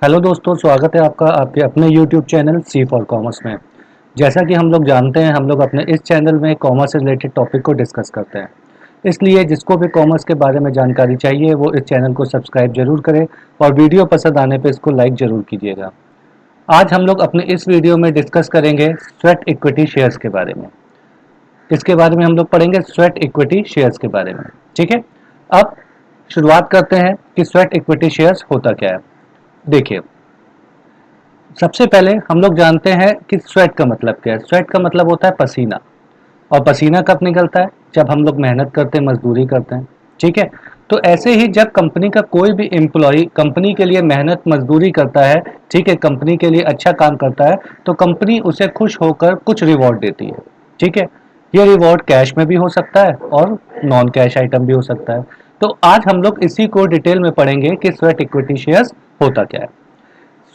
Hello दोस्तों, स्वागत है आपका आपके अपने YouTube channel C for commerce में। जैसा कि हम लोग जानते हैं, हम लोग अपने इस चैनल में कॉमर्स से रिलेटेड टॉपिक को डिस्कस करते हैं। इसलिए जिसको भी कॉमर्स के बारे में जानकारी चाहिए वो इस चैनल को सब्सक्राइब जरूर करें और वीडियो पसंद आने पे इसको लाइक जरूर कीजिएगा। आज हम लोग अपने इस वीडियो में डिस्कस करेंगे स्वेट इक्विटी शेयर्स के बारे में। इसके बारे में हम लोग पढ़ेंगे स्वेट इक्विटी शेयर्स के बारे में। ठीक है, अब शुरुआत करते हैं कि स्वेट इक्विटी शेयर्स होता क्या है। देखिए, सबसे पहले हम लोग जानते हैं कि स्वेट का मतलब क्या है। स्वेट का मतलब होता है पसीना। और पसीना कब निकलता है? जब हम लोग मेहनत करते हैं, मजदूरी करते हैं। ठीक है, तो ऐसे ही जब कंपनी का कोई भी एम्प्लॉय कंपनी के लिए मेहनत मजदूरी करता है, ठीक है, कंपनी के लिए अच्छा काम करता है, तो कंपनी उसे खुश होकर कुछ रिवॉर्ड देती है। ठीक है, ये रिवॉर्ड कैश में भी हो सकता है और नॉन कैश आइटम भी हो सकता है। तो आज हम लोग इसी को डिटेल में पढ़ेंगे कि स्वेट इक्विटी शेयर्स होता क्या है।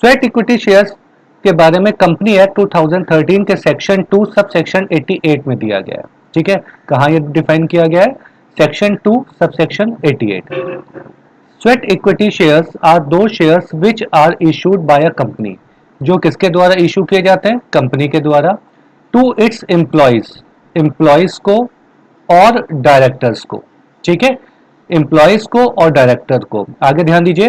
स्वेट इक्विटी शेयर्स के बारे में कंपनी एक्ट 2013 के सेक्शन 2 सब सेक्शन 88 में दिया गया है। ठीक है, कहाँ ये डिफाइन किया गया है? सेक्शन 2 सब section 88। Sweat equity shares are दो shares which are issued by a company, जो किसके द्वारा इशू किए जाते हैं? कंपनी के द्वारा, टू इट्स एम्प्लॉयज, एम्प्लॉयज को और डायरेक्टर्स को। ठीक है, एम्प्लॉयज को और डायरेक्टर को। आगे ध्यान दीजिए,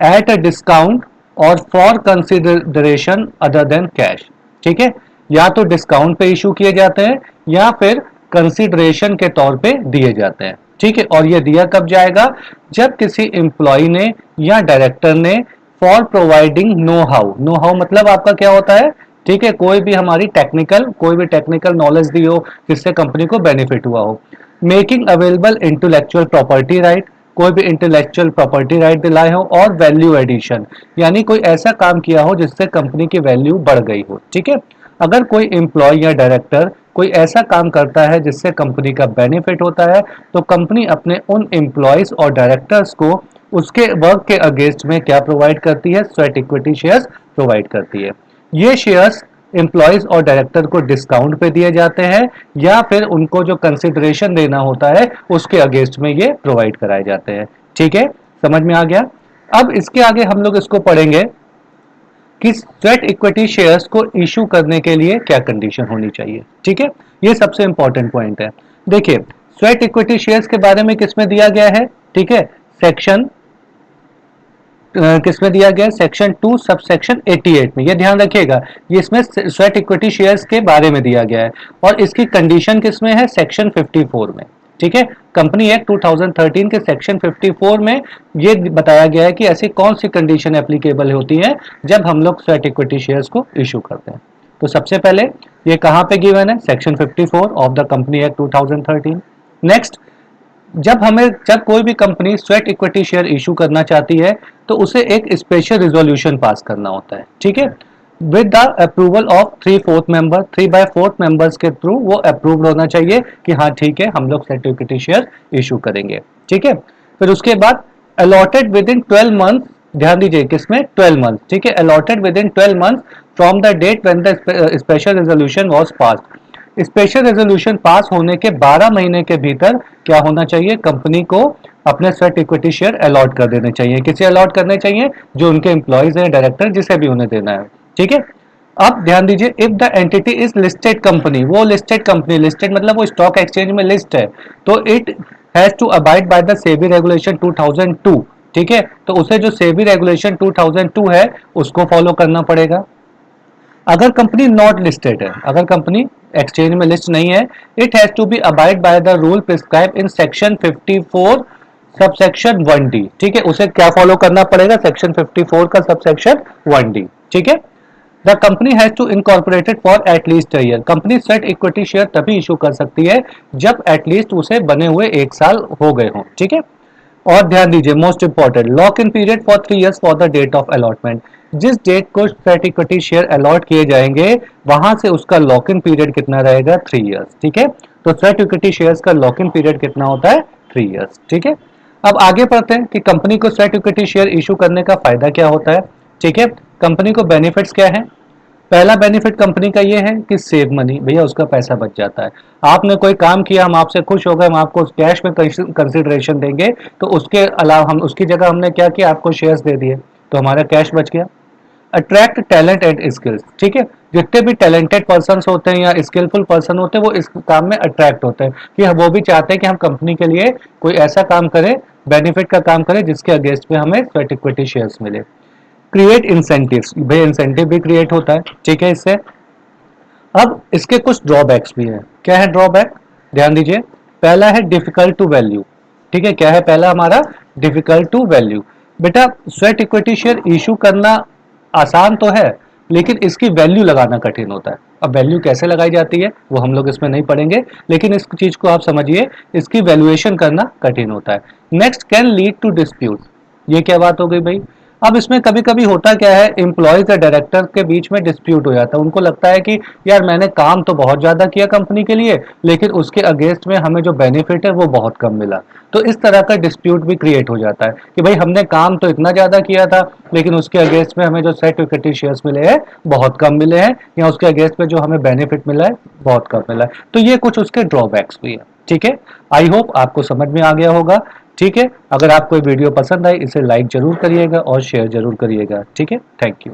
एट अ डिस्काउंट और for consideration other than cash. ठीक है, या तो डिस्काउंट पे इशू किए जाते हैं या फिर कंसिडरेशन के तौर पे दिए जाते हैं। ठीक है, और ये दिया कब जाएगा? जब किसी एम्प्लॉय ने या डायरेक्टर ने for providing know how. Know how मतलब आपका क्या होता है? ठीक है, कोई भी टेक्निकल नॉलेज दी हो जिससे कंपनी को बेनिफिट हुआ हो। Making available intellectual property right, कोई भी इंटेलेक्चुअल प्रॉपर्टी राइट दिलाए हो, और वैल्यू एडिशन, यानी कोई ऐसा काम किया हो जिससे कंपनी की वैल्यू बढ़ गई हो। ठीक है, अगर कोई एम्प्लॉय या डायरेक्टर कोई ऐसा काम करता है जिससे कंपनी का बेनिफिट होता है, तो कंपनी अपने उन एम्प्लॉयज और डायरेक्टर्स को उसके वर्क के अगेंस्ट में क्या प्रोवाइड करती है? स्वेट इक्विटी शेयर्स प्रोवाइड करती है। ये शेयर्स एम्प्लॉयज और डायरेक्टर को डिस्काउंट पे दिए जाते हैं या फिर उनको जो कंसिडरेशन देना होता है उसके अगेंस्ट में ये प्रोवाइड कराए जाते हैं। ठीक है, समझ में आ गया? अब इसके आगे हम लोग इसको पढ़ेंगे कि स्वेट इक्विटी शेयर्स को इशू करने के लिए क्या कंडीशन होनी चाहिए। ठीक है, ये सबसे इंपॉर्टेंट पॉइंट है। देखिए, स्वेट इक्विटी शेयर्स के बारे में किसमें दिया गया है? ठीक है, सेक्शन किसमें दिया गया है? सेक्शन 2 सब सेक्शन 88 में। ये ध्यान रखिएगा, ये इसमें स्वेट इक्विटी शेयर्स के बारे में दिया गया है और इसकी कंडीशन किसमें है? सेक्शन 54 में। ठीक है, कंपनी एक्ट 2013 के सेक्शन 54 में ये बताया गया है कि ऐसी कौन सी कंडीशन एप्लीकेबल होती है जब हम लोग स्वेट इक्विटी शेयर्स को इशू करते हैं। तो सबसे पहले ये कहां पे गिवन है? Section 54 of the company act 2013। Next, जब कोई भी company sweat equity share issue करना चाहती है तो उसे एक स्पेशल रिजोल्यूशन पास करना होता है। ठीक है, with the approval of 3/4 members के थ्रू वो अप्रूव्ड होना चाहिए कि हाँ ठीक है, हम लोग स्वेट इक्विटी शेयर इशू करेंगे। ठीक है, फिर उसके बाद अलॉटेड विद इन 12 मंथ, ध्यान दीजिए किसमें? 12 मंथ। ठीक है, allotted with in 12 month from the date when the special resolution was passed. Special resolution pass होने के 12 महीने के भीतर क्या होना चाहिए? कंपनी को अपने स्वेट इक्विटी शेयर अलॉट कर देने चाहिए। किसे अलॉट करने चाहिए? जो उनके एम्प्लॉयज हैं, डायरेक्टर, जिसे भी उन्हें देना है। ठीक है, अब ध्यान दीजिए, if the entity is listed company, वो लिस्टेड कंपनी, लिस्टेड मतलब वो स्टॉक एक्सचेंज में लिस्ट है, तो it has to abide by the SEBI regulation 2002। ठीक है, तो उसे जो सेबी रेगुलेशन 2002 है उसको फॉलो करना पड़ेगा। अगर कंपनी नॉट लिस्टेड है, अगर कंपनी एक्सचेंज में लिस्ट नहीं है, it has to be abide by the rule prescribe in section 54 subsection 1D। ठीक है, उसे क्या फॉलो करना पड़ेगा? सेक्शन 54 का सबसेक्शन 1D। ठीक है, the company has to incorporated for at least year. Company sweat equity share तभी इशू कर सकती है जब एटलीस्ट उसे बने हुए 1 साल हो गए हों। ठीक है, और ध्यान दीजिए, most important, lock in period for 3 years for the date of allotment. जिस डेट को स्वेट इक्विटी शेयर अलॉट किए जाएंगे वहां से उसका लॉक इन पीरियड कितना रहेगा? 3 इयर्स। ठीक है, तो स्वेट इक्विटी शेयर्स का लॉक इन पीरियड कितना होता है? 3 इयर्स। ठीक है, अब आगे पढ़ते हैं कि कंपनी को स्वेट इक्विटी शेयर इशू करने का फायदा क्या होता है। ठीक है, कंपनी को बेनिफिट्स क्या है? पहला बेनिफिट कंपनी का ये है कि सेव मनी, भैया उसका पैसा बच जाता है। आपने कोई काम किया, हम आपसे खुश हो गए, हम आपको कैश में कंसिडरेशन देंगे, तो उसके अलावा हम उसकी जगह हमने क्या किया? आपको शेयर्स दे दिए, तो हमारा कैश बच गया। अट्रैक्ट टैलेंट एंड स्किल्स, ठीक है। जितने भी टैलेंटेड पर्सन होते हैं या स्किलफुल पर्सन होते हैं वो इस काम में अट्रैक्ट होते हैं कि वो भी चाहते हैं कि हम कंपनी के लिए कोई ऐसा काम करें, बेनिफिट का काम करें जिसके अगेंस्ट में हमें स्वेट इक्विटी शेयर्स मिले। क्रिएट इंसेंटिव्स, भाई इंसेंटिव भी क्रिएट होता है, ठीक है इससे। अब इसके कुछ ड्रॉबैक्स भी हैं। क्या है ड्रॉबैक, ध्यान दीजिए। पहला है डिफिकल्ट टू वैल्यू, ठीक है। क्या है पहला हमारा, डिफिकल्ट टू वैल्यू। बेटा स्वेट इक्विटी शेयर इशू करना आसान तो है, लेकिन इसकी वैल्यू लगाना कठिन होता है। अब वैल्यू कैसे लगाई जाती है वो हम लोग इसमें नहीं पढ़ेंगे, लेकिन इस चीज को आप समझिए, इसकी वैल्यूएशन करना कठिन होता है। Next, can lead to dispute. ये क्या बात हो गई भाई। अब इसमें कभी कभी होता क्या है, एम्प्लॉयज या डायरेक्टर के बीच में डिस्प्यूट हो जाता है। उनको लगता है कि यार मैंने काम तो बहुत ज्यादा किया कंपनी के लिए, लेकिन उसके अगेंस्ट में हमें जो बेनिफिट है वो बहुत कम मिला। तो इस तरह का डिस्प्यूट भी क्रिएट हो जाता है कि भाई हमने काम तो इतना ज्यादा किया था, लेकिन उसके अगेंस्ट में हमें जो स्वेट इक्विटी शेयर्स मिले हैं बहुत कम मिले हैं, या उसके अगेंस्ट में जो हमें बेनिफिट मिला है बहुत कम मिला है। तो ये कुछ उसके ड्रॉबैक्स भी है, ठीक है। आई होप आपको समझ में आ गया होगा, ठीक है। अगर आपको वीडियो पसंद आई इसे लाइक जरूर करिएगा और शेयर जरूर करिएगा, ठीक है। Thank you.